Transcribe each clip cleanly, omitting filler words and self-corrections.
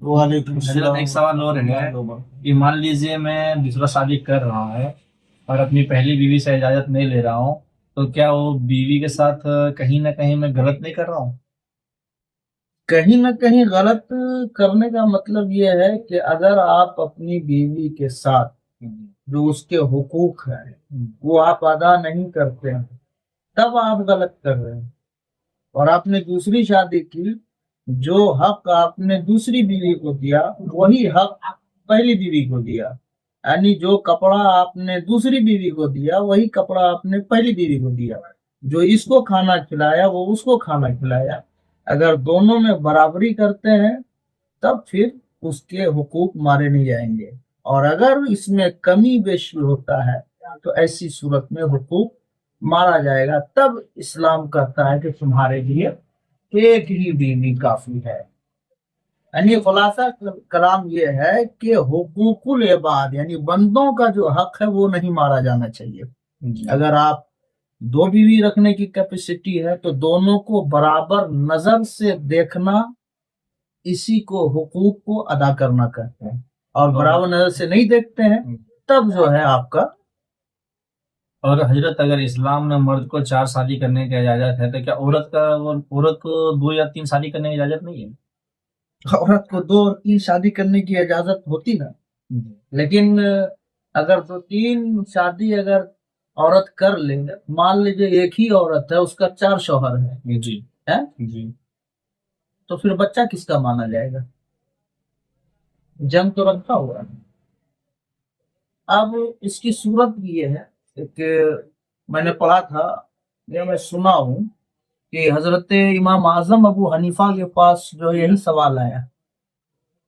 وعلیکم حضرت السلام ایک سوال اور ہے کہ مان لیجئے میں دوسرا شادی کر رہا ہے اور اپنی پہلی بیوی سے اجازت نہیں لے رہا ہوں، تو کیا وہ بیوی کے ساتھ کہیں نہ کہیں میں غلط نہیں کر رہا ہوں؟ کہیں نہ کہیں غلط کرنے کا مطلب یہ ہے کہ اگر آپ اپنی بیوی کے ساتھ جو اس کے حقوق ہیں وہ آپ ادا نہیں کرتے ہیں تب آپ غلط کر رہے ہیں. اور آپ نے دوسری شادی کی، جو حق آپ نے دوسری بیوی کو دیا وہی حق پہلی بیوی کو دیا. یعنی جو کپڑا آپ نے دوسری بیوی کو دیا وہی کپڑا آپ نے پہلی بیوی کو دیا. جو اس کو کھانا کھلایا وہ اس کو کھانا کھلایا. اگر دونوں میں برابری کرتے ہیں تب پھر اس کے حقوق مارے نہیں جائیں گے. اور اگر اس میں کمی بیشی ہوتا ہے تو ایسی صورت میں حقوق مارا جائے گا. تب اسلام کہتا ہے کہ تمہارے لیے ایک ہی بیوی کافی ہے. یعنی خلاصہ کلام یہ ہے کہ حقوق العباد یعنی بندوں کا جو حق ہے وہ نہیں مارا جانا چاہیے. اگر آپ دو بیوی رکھنے کی کیپیسٹی ہے تو دونوں کو برابر نظر سے دیکھنا اسی کو حقوق کو ادا کرنا کہتے ہیں. اور برابر نظر سے نہیں دیکھتے ہیں تب جو ہے آپ کا. اور حضرت اگر اسلام میں مرد کو 4 شادی کرنے کی اجازت ہے تو کیا عورت کو 2 یا 3 شادی کرنے کی اجازت نہیں ہے؟ عورت کو 2 اور 3 شادی کرنے کی اجازت ہوتی نا، لیکن اگر 2-3 شادی اگر عورت کر لے، مان لیجیے ایک ہی عورت ہے اس کا 4 شوہر ہے جی جی تو پھر بچہ کس کا مانا جائے گا؟ جنگ تو رکھا ہوا ہے. اب اس کی صورت یہ ہے کہ میں نے پڑھا تھا یا میں سنا ہوں کہ حضرت امام اعظم ابو حنیفہ کے پاس جو یہی سوال آیا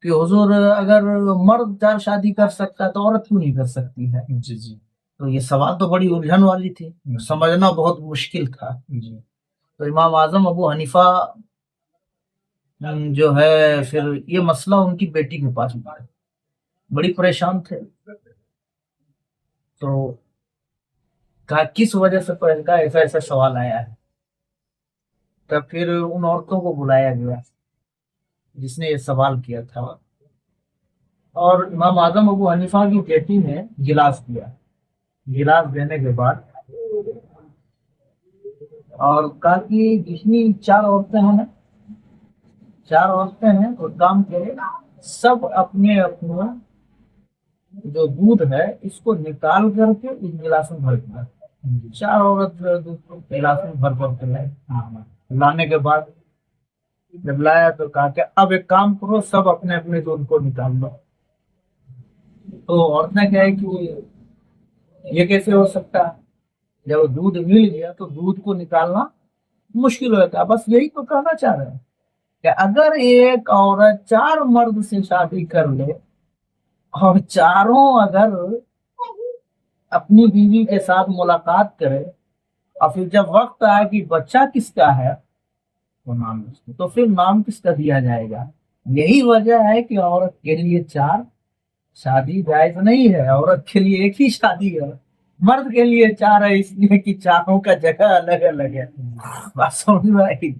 کہ حضور اگر مرد 4 شادی کر سکتا ہے تو عورت کیوں نہیں کر سکتی ہے؟ جی جی تو یہ سوال تو بڑی الجھن والی تھی، سمجھنا بہت مشکل تھا. جی تو امام اعظم ابو حنیفہ جو ہے پھر یہ مسئلہ ان کی بیٹی کے پاس پڑا، بڑی پریشان تھے. تو کہا کس وجہ سے کا ایسا ایسا سوال آیا ہے. تب پھر ان عورتوں کو بلایا گیا جس نے یہ سوال کیا تھا، اور امام اعظم ابو حنیفہ کی بیٹی نے گلاس دیا. گلاس دینے کے بعد اور کہا کہ جتنی 4 عورتیں ہیں نا، 4 عورتیں ہیں اور کام کرے سب اپنے اپنا جو دودھ ہے اس کو نکال کر کے اس گلاس میں بھر دیا. 4 عورت دودھ کو گلاس میں بھر کے لائے. لانے کے بعد جب لایا تو کہا کہ اب ایک کام کرو، سب اپنے اپنے دودھ کو نکال لو. تو عورتیں کہے کہ یہ کیسے ہو سکتا ہے، جب دودھ مل گیا تو دودھ کو نکالنا مشکل ہوتا ہے. بس یہی تو کہنا چاہ رہے ہیں کہ اگر ایک عورت 4 مرد سے شادی کر لے اور چاروں اگر اپنی بیوی کے ساتھ ملاقات کرے اور پھر جب وقت آئے کہ بچہ کس کا ہے تو پھر نام کس کا دیا جائے گا. یہی وجہ ہے کہ عورت کے لیے 4 شادی جائز نہیں ہے، عورت کے لیے ایک ہی شادی ہے. مرد کے لیے 4 ہے اس لیے کہ چاروں کا جگہ الگ الگ ہے. بات سمجھ میں آئی؟